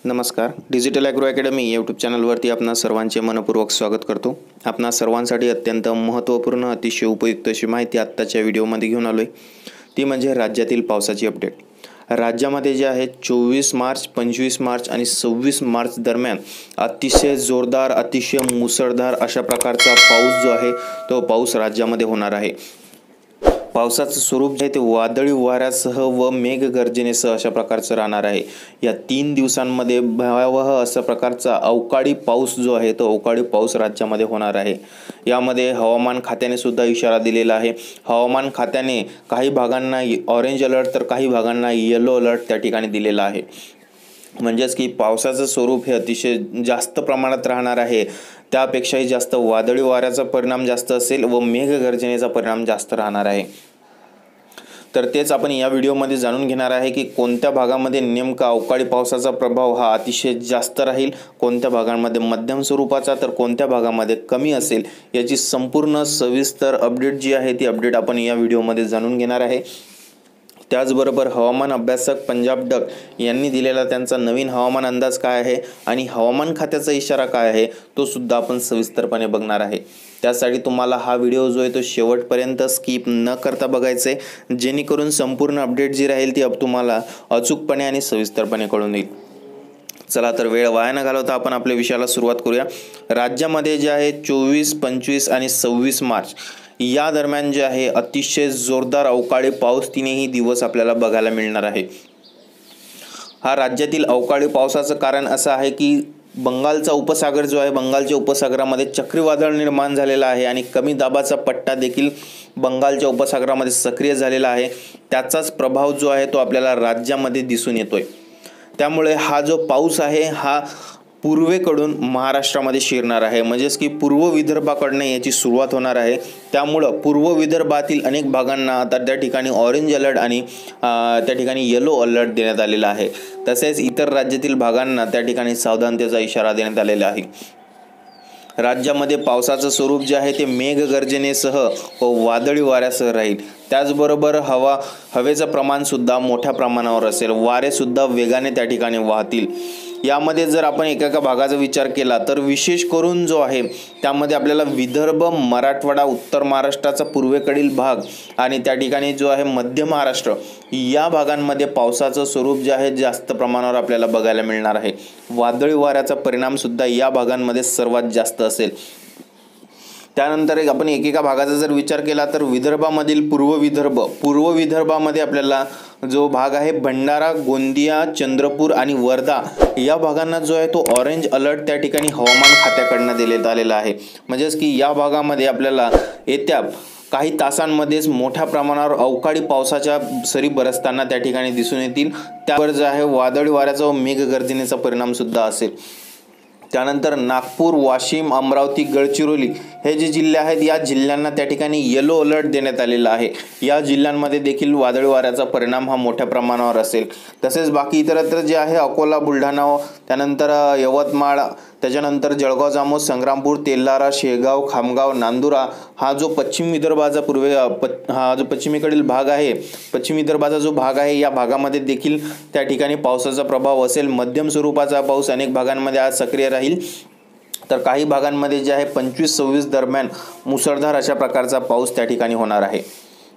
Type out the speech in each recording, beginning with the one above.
नमस्कार. Digital agro academy YouTube चॅनलवरती आपणा सर्वांचे मनपूर्वक स्वागत करतो. आपणा सर्वांसाठी अत्यंत महत्त्वपूर्ण अतिशय उपयुक्त अशी माहिती आत्ताच्या व्हिडिओमध्ये घेऊन आलो आहे. ती म्हणजे राज्यातील पावसाची अपडेट. राज्यामध्ये जे आहे 24 मार्च, 25 मार्च आणि 26 मार्च दरम्यान अतिशय जोरदार, अतिशय मुसळधार अशा प्रकारचा पाऊस जो आहे तो पाऊस राज्यामध्ये होणार आहे. पावसाचं स्वरूप जे आहे ते वादळी वाऱ्यासह व मेघगर्जनेसह अशा प्रकारचं राहणार आहे. या 3 दिवसांमध्ये भयावह अशा प्रकारचा अवकाळी पाऊस जो आहे तो अवकाळी पाऊस राज्यामध्ये होणार आहे. यामध्ये हवामान खात्याने सुद्धा इशारा दिलेला आहे. हवामान खात्याने काही भागांना ऑरेंज अलर्ट तर काही भागांना येलो अलर्ट त्या ठिकाणी दिलेला आहे. म्हणजेच की पावसाचं स्वरूप हे अतिशय जास्त प्रमाणात राहणार आहे. त्यापेक्षाही जास्त वादळी वाऱ्याचा परिणाम जास्त असेल व मेघगर्जनेचा परिणाम जास्त राहणार आहे. तर तेच आपण या व्हिडिओमध्ये जाणून घेणार आहे की कोणत्या भागामध्ये नेमका अवकाळी पावसाचा प्रभाव हा अतिशय जास्त राहील, कोणत्या भागांमध्ये मध्यम स्वरूपाचा तर कोणत्या भागामध्ये कमी असेल, याची संपूर्ण सविस्तर अपडेट जी आहे ती अपडेट आपण या व्हिडिओमध्ये जाणून घेणार आहे. त्याचबरोबर हवामान अभ्यासक पंजाब डक यांनी दिलेला त्यांचा नवीन हवामान अंदाज काय आहे आणि हवामान खात्याचा इशारा काय आहे तो सुद्धा आपण सविस्तरपणे बघणार आहे. त्यासाठी तुम्हाला हा व्हिडिओ जो आहे तो शेवटपर्यंत स्किप न करता बघायचा आहे, जेणेकरून संपूर्ण अपडेट जी राहील ती तुम्हाला अचूकपणे आणि सविस्तरपणे कळून येईल. चला तर वेळ वाया न घालवता आपण आपल्या विषयाला सुरुवात करूया. राज्यामध्ये जे आहे 24, 25 आणि 26 मार्च या दरम्यान जे आहे अतिशय जोरदार अवकाळी पाऊस तिनेही दिवस आपल्याला बघायला मिळणार आहे. हा राज्यातील अवकाळी पावसाचं कारण असं आहे की बंगालचा उपसागर जो आहे, बंगालच्या उपसागरामध्ये चक्रीवादळ निर्माण झालेला आहे आणि कमी दाबाचा पट्टा देखील बंगालच्या उपसागरामध्ये सक्रिय झालेला आहे. त्याचाच प्रभाव जो आहे तो आपल्याला राज्यामध्ये दिसून येतोय. त्यामुळे हा जो पाऊस आहे हा पूर्वेकडून महाराष्ट्रामध्ये शिरणार आहे. म्हणजेच की पूर्व विदर्भाकडनं याची सुरुवात होणार आहे. त्यामुळं पूर्व विदर्भातील अनेक भागांना आता त्या ठिकाणी ऑरेंज अलर्ट आणि त्या ठिकाणी येलो अलर्ट देण्यात आलेला आहे. तसेच इतर राज्यातील भागांना त्या ठिकाणी सावधानतेचा इशारा देण्यात आलेला आहे. राज्यामध्ये पावसाचं स्वरूप जे आहे ते मेघगर्जनेसह व वादळी वाऱ्यासह राहील. त्याचबरोबर हवेचं प्रमाणसुद्धा मोठ्या प्रमाणावर असेल. वारेसुद्धा वेगाने त्या ठिकाणी वाहतील. यामध्ये जर आपण एका भागाचा विचार केला तर विशेष करून जो आहे त्यामध्ये आपल्याला विदर्भ, मराठवाडा, उत्तर महाराष्ट्राचा पूर्वेकडील भाग आणि त्या ठिकाणी जो आहे मध्य महाराष्ट्र या भागांमध्ये पावसाचं स्वरूप जे आहे जास्त प्रमाणावर आपल्याला बघायला मिळणार आहे. वादळी वाऱ्याचा परिणाम सुद्धा या भागांमध्ये सर्वात जास्त असेल. त्यानंतर आपण एकेका भागाचा जर विचार केला तर विदर्भामधील पूर्व विदर्भामध्ये आपल्याला जो भाग आहे भंडारा, गोंदिया, चंद्रपूर आणि वर्धा या भागांना जो आहे तो ऑरेंज अलर्ट त्या ठिकाणी हवामान खात्याकडनं देण्यात आलेला आहे. म्हणजेच की या भागामध्ये आपल्याला येत्या काही तासांमध्येच मोठ्या प्रमाणावर अवकाळी पावसाच्या सरी बरसताना त्या ठिकाणी दिसून येतील. त्यावर जो आहे वादळी वाऱ्याचा व मेघगर्जनेचा परिणाम सुद्धा असेल. त्यानंतर नागपूर, वाशिम, अमरावती, गडचिरोली हे जे जिल्हे आहेत या जिल्ह्यांना त्या ठिकाणी येलो अलर्ट देण्यात आलेला आहे. या जिल्ह्यांमध्ये देखील वादळी वाऱ्याचा परिणाम हा मोठ्या प्रमाणावर असेल. तसेच बाकी इतरत्र जे आहे अकोला, बुलढाणा, त्यानंतर यवतमाळ, त्याच्यानंतर जळगाव, जामोद, संग्रामपूर, तेल्हारा, शेगाव, खामगाव, नांदुरा हा जो पश्चिम विदर्भाचा हा जो पश्चिमेकडील भाग आहे, पश्चिम विदर्भाचा जो भाग आहे या भागामध्ये देखील त्या ठिकाणी पावसाचा प्रभाव असेल. मध्यम स्वरूपाचा पाऊस अनेक भागांमध्ये आज सक्रिय राहील. तर काही भागांमध्ये जे आहे 25-26 दरम्यान मुसळधार अशा प्रकारचा पाऊस त्या ठिकाणी होणार आहे.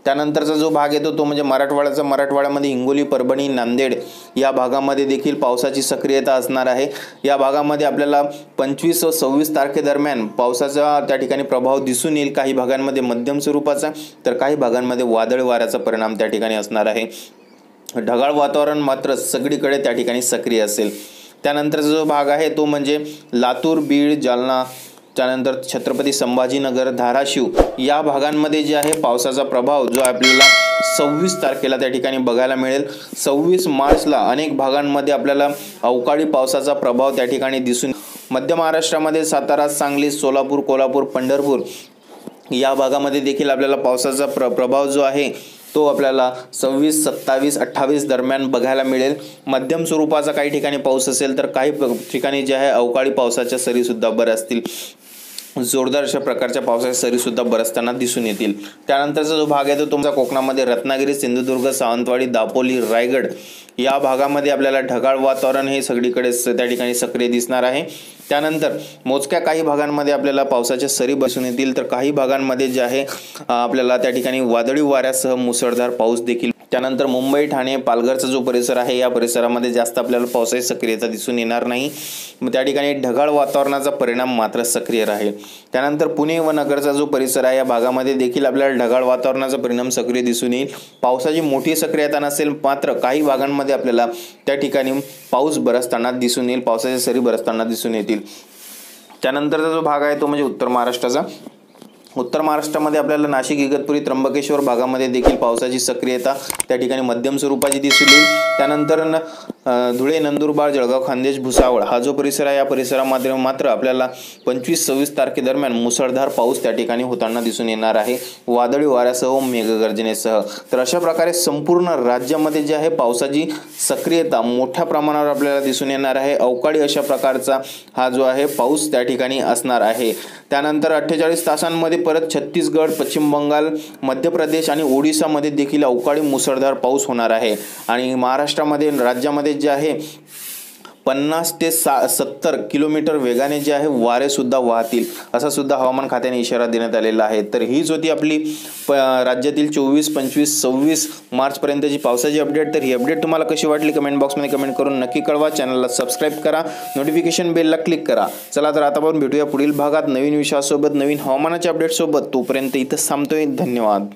त्यानंतरचा जो भाग येतो तो म्हणजे मराठवाड्यामध्ये हिंगोली, परभणी, नांदेड या भागामध्ये देखील पावसाची सक्रियता असणार आहे. या भागामध्ये आपल्याला 25 व 26 तारखेदरम्यान पावसाचा त्या ठिकाणी प्रभाव दिसून येईल. काही भागांमध्ये मध्यम स्वरूपाचा तर काही भागांमध्ये वादळी वाऱ्याचा परिणाम त्या ठिकाणी असणार आहे. ढगाळ वातावरण मात्र सगळीकडे त्या ठिकाणी सक्रिय असेल. त्यानंतरचा जो भाग आहे तो म्हणजे लातूर, बीड, जालना, त्यानंतर छत्रपती संभाजीनगर, धाराशिव या भागांमध्ये जे आहे पावसाचा प्रभाव जो आपल्याला 26 तारखेला त्या ठिकाणी बघायला मिळेल. 26 मार्चला अनेक भागांमध्ये आपल्याला अवकाळी पावसाचा प्रभाव त्या ठिकाणी दिसून. मध्य महाराष्ट्रामध्ये सातारा, सांगली, सोलापूर, कोल्हापूर, पंढरपूर या भागामध्ये देखील आपल्याला पावसाचा प्रभाव जो आहे तो आपल्याला 26, 27, 28 दरम्यान बघायला मिळेल. मध्यम स्वरूपाचा काही ठिकाणी पाऊस असेल तर काही ठिकाणी जे आहे अवकाळी पावसाच्या सरी सुद्धा बऱ्या असतील. जोरदार अशा प्रकारच्या पावसाच्या सरीसुद्धा बरसताना दिसून येतील। त्यानंतरचा जो भाग आहे तो तुमचा कोकणामध्ये रत्नागिरी, सिंधुदुर्ग, सावंतवाडी, दापोली, रायगड या भागामध्ये आपल्याला ढगाळ वातावरण हे सगळीकडे त्या ठिकाणी सक्रिय दिसणार आहे। त्यानंतर मोजक्या काही भागांमध्ये आपल्याला पावसाच्या सरी बसून येतील, तर काही भागांमध्ये जे आहे आपल्याला त्या ठिकाणी वादळी वाऱ्यासह मुसळधार पाऊस देखील। त्यानंतर मुंबई, ठाणे, पालघरचा जो परिसर आहे या परिसरामध्ये जास्त आपल्याला पावसाची सक्रियता दिसून येणार नाही, मग त्या ठिकाणी ढगाळ वातावरणाचा परिणाम मात्र सक्रिय राहील। त्यानंतर पुणे व नगरचा जो परिसर आहे या भागामध्ये देखील आपल्याला ढगाळ वातावरणाचा परिणाम सक्रिय दिसून येईल। पावसाची मोठी सक्रियता नसेल, मात्र काही भागांमध्ये आपल्याला त्या ठिकाणी पाऊस बरसताना दिसून येईल, पावसाच्या सरी बरसताना दिसून येतील। त्यानंतरचा जो भाग आहे तो म्हणजे उत्तर महाराष्ट्राचा। उत्तर महाराष्ट्रामध्ये आपल्याला नाशिक, इगतपुरी, त्र्यंबकेश्वर भागामध्ये देखील पावसाची सक्रियता त्या ठिकाणी मध्यम स्वरूपाची दिसून येईल। त्यानंतर धुळे, नंदुरबार, जळगाव, खान्देश, भुसावळ हा जो परिसर आहे या परिसरामध्ये मात्र आपल्याला 25-26 तारखेदरम्यान मुसळधार पाऊस त्या ठिकाणी होताना दिसून येणार आहे, वादळी वाऱ्यासह, मेघगर्जनेसह। तर अशा प्रकारे संपूर्ण राज्यामध्ये जे आहे पावसाची सक्रियता मोठ्या प्रमाणावर आपल्याला दिसून येणार आहे। अवकाळी अशा प्रकारचा हा जो आहे पाऊस त्या ठिकाणी असणार आहे। त्यानंतर 48 तासांमध्ये परत छत्तीसगड, पश्चिम बंगाल, मध्य प्रदेश आणि ओडिसामध्ये देखील अवकाळी मुसळधार पाऊस होणार आहे। आणि महाराष्ट्रामध्ये राज्यामध्ये जे आहे 50 ते 70 किलोमीटर वेगाने जे आहे वारे सुद्धा वाहतील, असा सुद्धा हवामान खात्याने इशारा देण्यात आलेला आहे। तर हीच होती आपली राज्यातील 24, 25, 26 मार्चपर्यंतची पावसाची अपडेट। तर ही अपडेट तुम्हाला कशी वाटली कमेंट बॉक्समध्ये कमेंट करून नक्की कळवा। चॅनलला सबस्क्राईब करा, नोटिफिकेशन बेलला क्लिक करा। चला तर आता आपण भेटूया पुढील भागात नवीन विषयासोबत, नवीन हवामानाच्या अपडेटसोबत। तोपर्यंत इथंच थांबतोय, धन्यवाद।